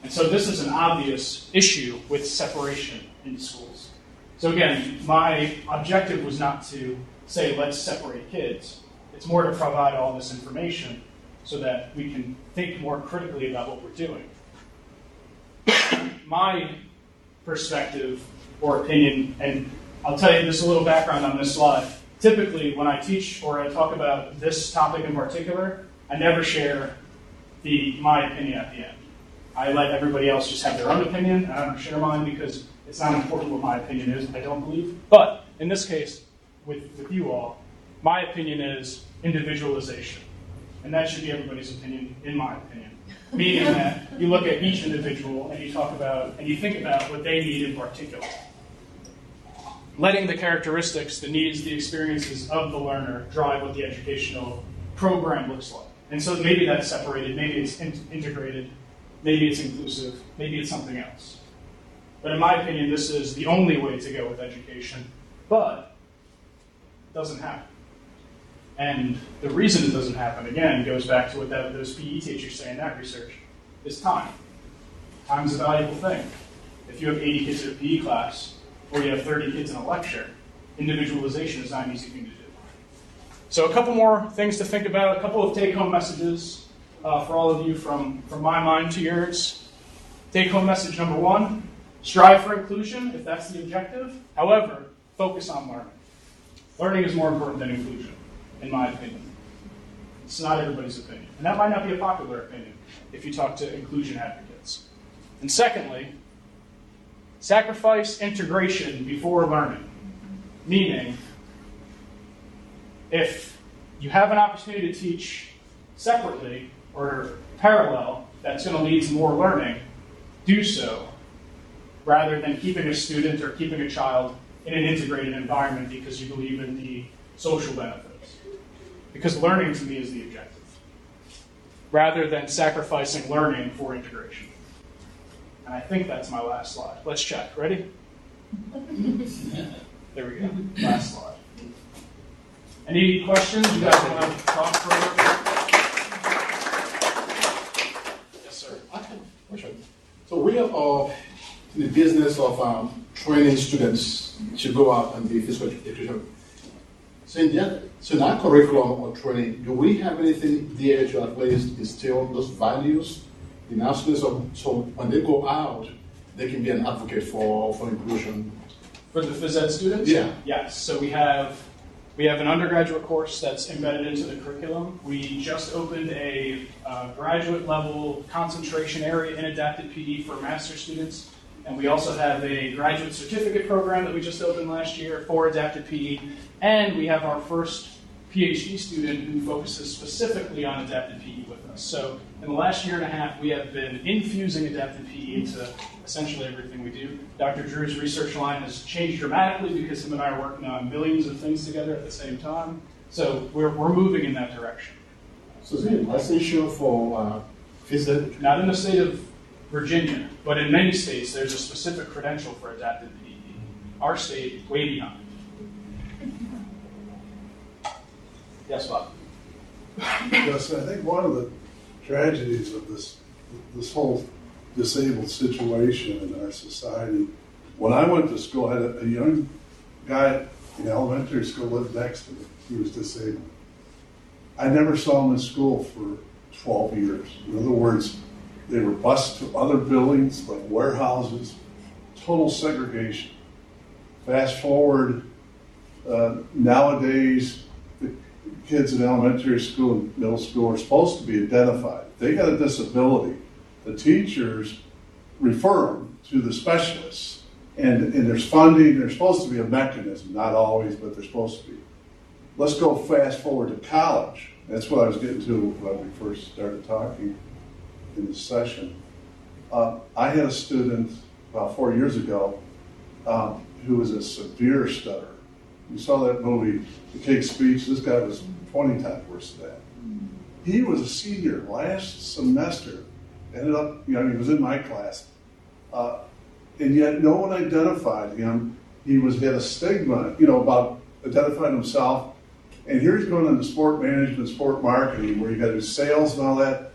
And so this is an obvious issue with separation in schools. So again, my objective was not to say, let's separate kids. It's more to provide all this information so that we can think more critically about what we're doing. My perspective or opinion, and I'll tell you just a little background on this slide. Typically, when I teach or I talk about this topic in particular, I never share my opinion at the end. I let everybody else just have their own opinion, and I don't share mine because it's not important what my opinion is, I don't believe. But in this case, with you all, my opinion is individualization. And that should be everybody's opinion, in my opinion. Meaning that you look at each individual and you talk about, and you think about what they need in particular. Letting the characteristics, the needs, the experiences of the learner drive what the educational program looks like. And so maybe that's separated, maybe it's integrated, maybe it's inclusive, maybe it's something else. But in my opinion, this is the only way to go with education, but it doesn't happen. And the reason it doesn't happen, again, goes back to what those PE teachers say in that research, is time. Time is a valuable thing. If you have 80 kids in a PE class, or you have 30 kids in a lecture, individualization is not an easy thing to do. So a couple more things to think about, a couple of take-home messages for all of you from my mind to yours. Take-home message number 1, strive for inclusion if that's the objective. However, focus on learning. Learning is more important than inclusion, in my opinion. It's not everybody's opinion. And that might not be a popular opinion if you talk to inclusion advocates. And secondly, sacrifice integration before learning. Meaning, if you have an opportunity to teach separately or parallel that's going to lead to more learning, do so rather than keeping a student or keeping a child in an integrated environment because you believe in the social benefits. Because learning to me is the objective, rather than sacrificing learning for integration. And I think that's my last slide. Let's check. Ready? There we go. Last slide. Any questions? You guys want to talk further? Yes, sir. I have a question. So we are in the business of training students to go out and be physical education. So in our curriculum or training, do we have anything there to at least instill those values in our students so when they go out, they can be an advocate for inclusion? For the phys ed students? Yeah. Yes. So we have an undergraduate course that's embedded into the curriculum. We just opened a graduate level concentration area in adapted PE for master's students. And we also have a graduate certificate program that we just opened last year for adapted PE. And we have our first PhD student who focuses specifically on adapted PE with us. So in the last year and a half, we have been infusing adapted PE into essentially everything we do. Dr. Drew's research line has changed dramatically because him and I are working on millions of things together at the same time. So we're moving in that direction. So is it a licensure for phys ed? Not in the state of Virginia, but in many states, there's a specific credential for adapted PE. Our state, way behind. Yes, Bob? Yes, I think one of the tragedies of this whole disabled situation in our society, when I went to school, I had a young guy in elementary school lived next to me. He was disabled. I never saw him in school for 12 years. In other words, they were bused to other buildings like warehouses, total segregation. Fast forward, nowadays, the kids in elementary school and middle school are supposed to be identified. If they got a disability, the teachers refer them to the specialists. And there's funding, there's supposed to be a mechanism, not always, but there's supposed to be. Let's go fast forward to college. That's what I was getting to when we first started talking in this session. I had a student about 4 years ago who was a severe stutterer. You saw that movie, The King's Speech. This guy was 20 times worse than that. He was a senior last semester. Ended up, he was in my class. And yet no one identified him. He had a stigma, about identifying himself. And here he's going into sport management, sport marketing, where you got to do sales and all that.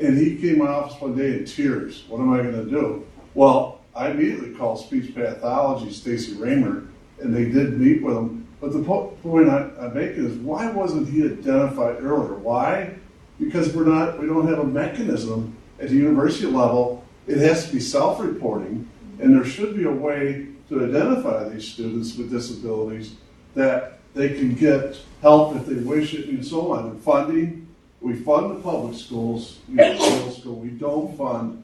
And he came to my office one day in tears. What am I going to do? Well, I immediately called speech pathology, Stacy Raymer, and they did meet with him. But the point I'm making is, why wasn't he identified earlier? Why? Because we don't have a mechanism at the university level. It has to be self-reporting, and there should be a way to identify these students with disabilities that they can get help if they wish it, and so on. And funding, we fund the public schools, middle school. We don't fund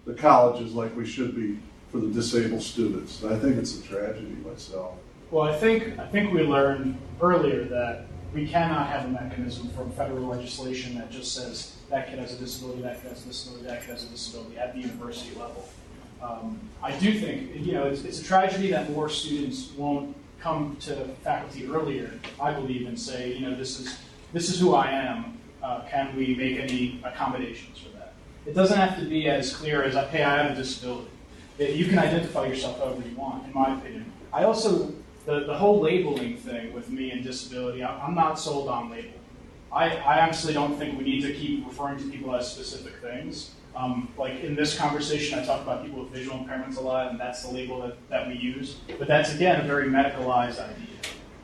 the colleges like we should be for the disabled students. And I think it's a tragedy myself. Well, I think we learned earlier that we cannot have a mechanism from federal legislation that just says that kid has a disability, that kid has a disability, that kid has a disability at the university level. I do think, it's a tragedy that more students won't come to faculty earlier, I believe, and say, this is who I am. Can we make any accommodations for that? It doesn't have to be as clear as, hey, I have a disability. You can identify yourself however you want, in my opinion. I also, the whole labeling thing with me and disability, I'm not sold on labeling. I honestly don't think we need to keep referring to people as specific things. Like in this conversation, I talk about people with visual impairments a lot, and that's the label that we use. But that's, again, a very medicalized idea,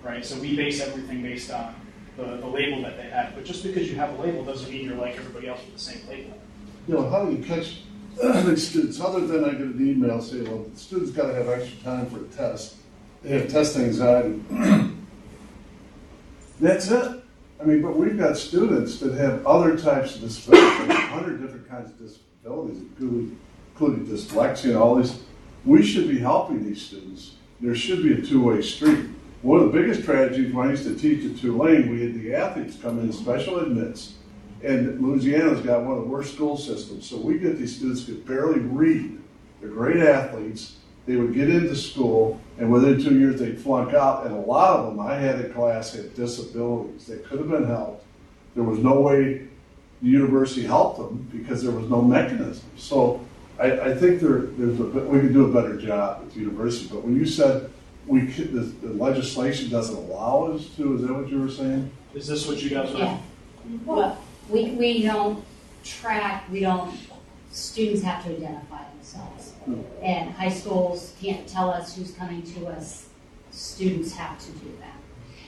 right? So we base everything based on the label that they have. But just because you have a label doesn't mean you're like everybody else with the same label. How do you catch these students, other than I get an email saying, well, the student's got to have extra time for a test. They have test anxiety. That's it. But we've got students that have other types of disabilities, 100 different kinds of disabilities, including dyslexia and all these. We should be helping these students. There should be a two-way street. One of the biggest tragedies when I used to teach at Tulane, we had the athletes come in special admits. And Louisiana's got one of the worst school systems. So we get these students who could barely read. They're great athletes. They would get into school, and within 2 years they'd flunk out. And a lot of them I had in class had disabilities. They could have been helped. There was no way the university helped them because there was no mechanism. So I think we could do a better job at the university. But when you said the legislation doesn't allow us to, is that what you were saying? Is this what you guys Yeah. Well, we don't track, students have to identify themselves. And high schools can't tell us who's coming to us. Students have to do that.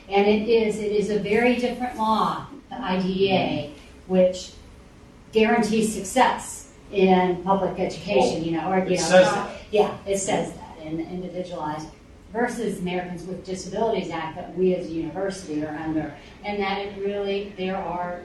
And it is a very different law, the IDEA, which guarantees success in public education, It says that. Yeah, it says that in the individualized versus Americans with Disabilities Act that we as a university are under. And that there are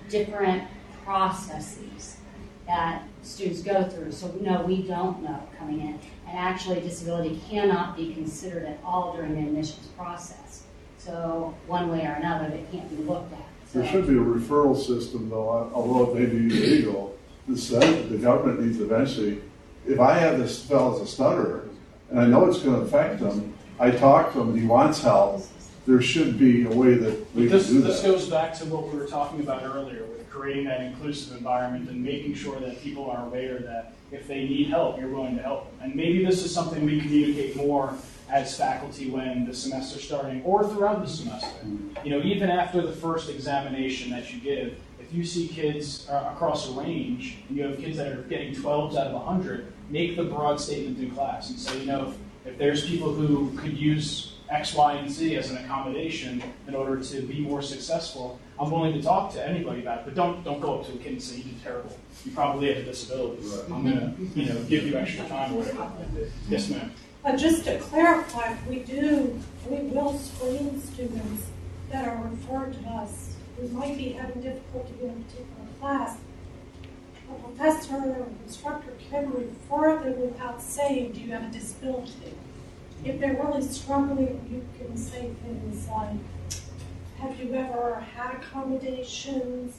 different processes that students go through. So no, we don't know coming in. And actually disability cannot be considered at all during the admissions process. So one way or another, they can't be looked at. So, there should be a referral system, though, although it may be illegal. The government needs eventually, if I have this fellow as a stutterer, and I know it's going to affect him, I talk to him and he wants help, there should be a way that we can do that. This goes back to what we were talking about earlier with creating that inclusive environment and making sure that people are aware that if they need help, you're willing to help them. And maybe this is something we communicate more as faculty when the semester's starting or throughout the semester. Even after the first examination that you give, if you see kids across a range and you have kids that are getting 12s out of 100, make the broad statement in class and say, if there's people who could use X, Y, and Z as an accommodation in order to be more successful, I'm willing to talk to anybody about it, but don't go up to a kid and say, you did terrible. You probably have a disability. Right. I'm going to give you extra time or whatever. Yes, ma'am. Just to clarify, we will screen students that are referred to us who might be having difficulty in a particular class. A professor or instructor can refer them without saying, do you have a disability? If they're really struggling, you can say things like, Have you ever had accommodations?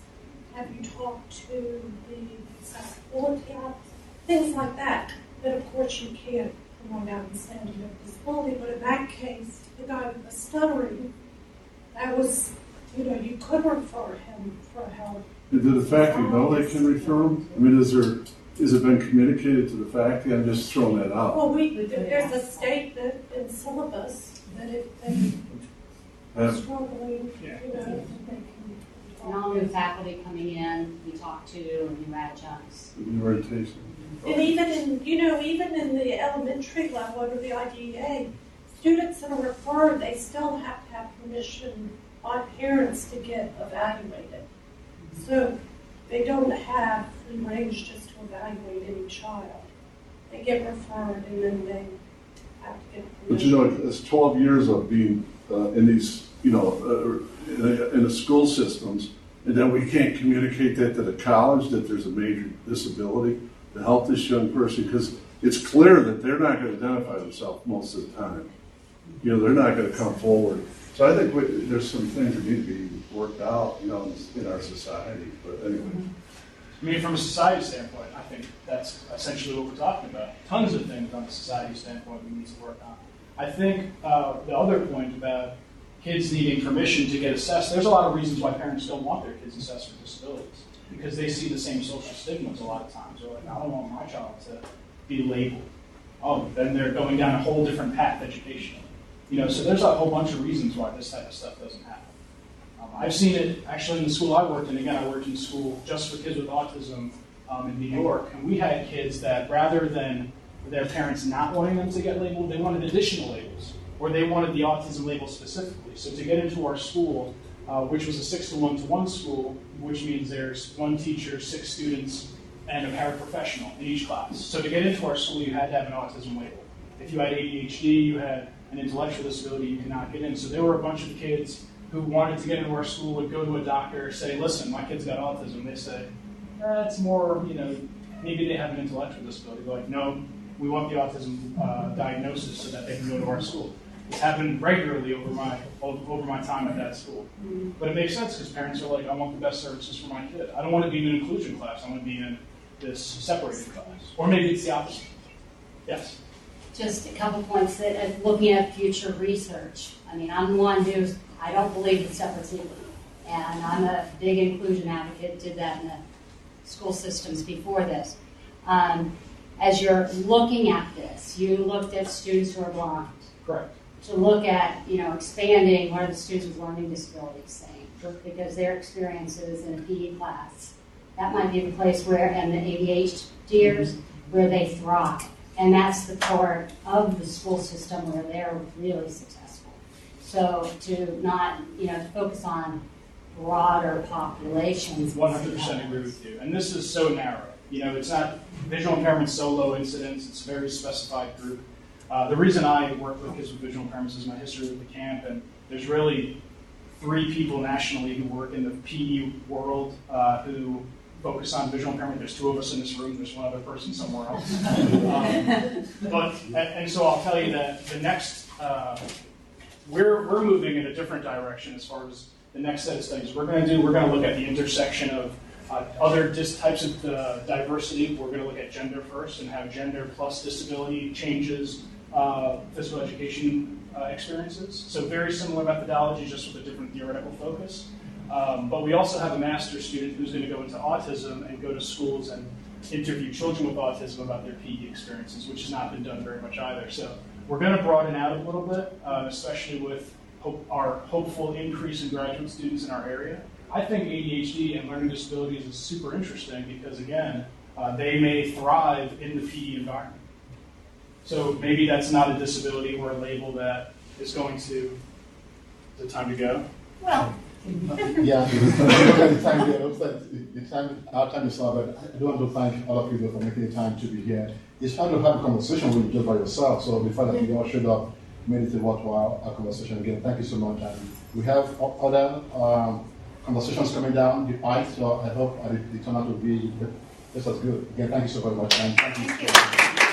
Have you talked to the accessibility office? Things like that. But of course you can't run out and say you have a disability, but in that case, the guy with the stuttering, that was, you could refer him for help. And to the faculty know they can refer them? I mean, has it been communicated to the faculty? I'm just throwing that out. Well, there's a statement in syllabus that if they're struggling, Yeah. they can. And all new faculty coming in, we talk to new adjuncts. New orientation. And even in the elementary level under the IDEA, students that are referred, they still have to have permission by parents to get evaluated. So they don't have free range just to evaluate any child. They get referred and then they have to get But permission. it's 12 years of being in these, in the school systems, and then we can't communicate that to the college that there's a major disability to help this young person, because it's clear that they're not going to identify themselves most of the time. They're not going to come forward. So I think there's some things that need to be worked out, in our society. But anyway. I mean, from a society standpoint, I think that's essentially what we're talking about. Tons of things from a society standpoint we need to work on. I think the other point about kids needing permission to get assessed, there's a lot of reasons why parents don't want their kids assessed for disabilities, because they see the same social stigmas a lot of times. They're like, I don't want my child to be labeled. Oh, then they're going down a whole different path educationally. So there's a whole bunch of reasons why this type of stuff doesn't happen. I've seen it actually in the school I worked in. Again, I worked in school just for kids with autism in New York, and we had kids that rather than their parents not wanting them to get labeled, they wanted additional labels, or they wanted the autism label specifically. So to get into our school, which was a 6-to-1-to-1 school, which means there's 1 teacher, 6 students, and a paraprofessional in each class. So to get into our school, you had to have an autism label. If you had ADHD, you had an intellectual disability, you could not get in. So there were a bunch of kids who wanted to get into our school, would go to a doctor, say, listen, my kid's got autism. They say, it's more, maybe they have an intellectual disability. They're like, no, we want the autism diagnosis so that they can go to our school. It's happened regularly over my time at that school. But it makes sense because parents are like, I want the best services for my kid. I don't want to be in an inclusion class. I want to be in this separated class. Or maybe it's the opposite. Yes? Just a couple points that looking at future research. I mean, I'm one I don't believe in separates equal. And I'm a big inclusion advocate, did that in the school systems before this. As you're looking at this, you looked at students who are blind. Correct. To look at, expanding what are the students with learning disabilities saying, because their experiences in a PE class, that might be the place where, and the ADHDers, where they thrive. And that's the part of the school system where they're really successful. So to not, to focus on broader populations. 100% agree with you. And this is so narrow. It's not visual impairment, so low incidence. It's a very specified group. The reason I work with kids with visual impairments is my history with the camp, and there's really 3 people nationally who work in the PE world who focus on visual impairment. There's 2 of us in this room. There's 1 other person somewhere else. And so I'll tell you that the next, we're moving in a different direction as far as the next set of studies we're going to look at the intersection of other types of diversity. We're going to look at gender first and how gender plus disability changes physical education experiences. So very similar methodology, just with a different theoretical focus. But we also have a master's student who's going to go into autism and go to schools and interview children with autism about their PE experiences, which has not been done very much either. So we're going to broaden out a little bit, especially with our hopeful increase in graduate students in our area. I think ADHD and learning disabilities is super interesting because, again, they may thrive in the PE environment. So maybe that's not a disability or a label that is going to... Is it time to go? Well... Yeah, our time is up, but I do want to thank all of you for making the time to be here. It's fun to have a conversation with you just by yourself, so the fact that you all showed up made it a worthwhile conversation. Again, thank you so much. And we have other conversations coming down the pipe, so I hope the turnout will be just as good. Again, thank you so very much. And thank you.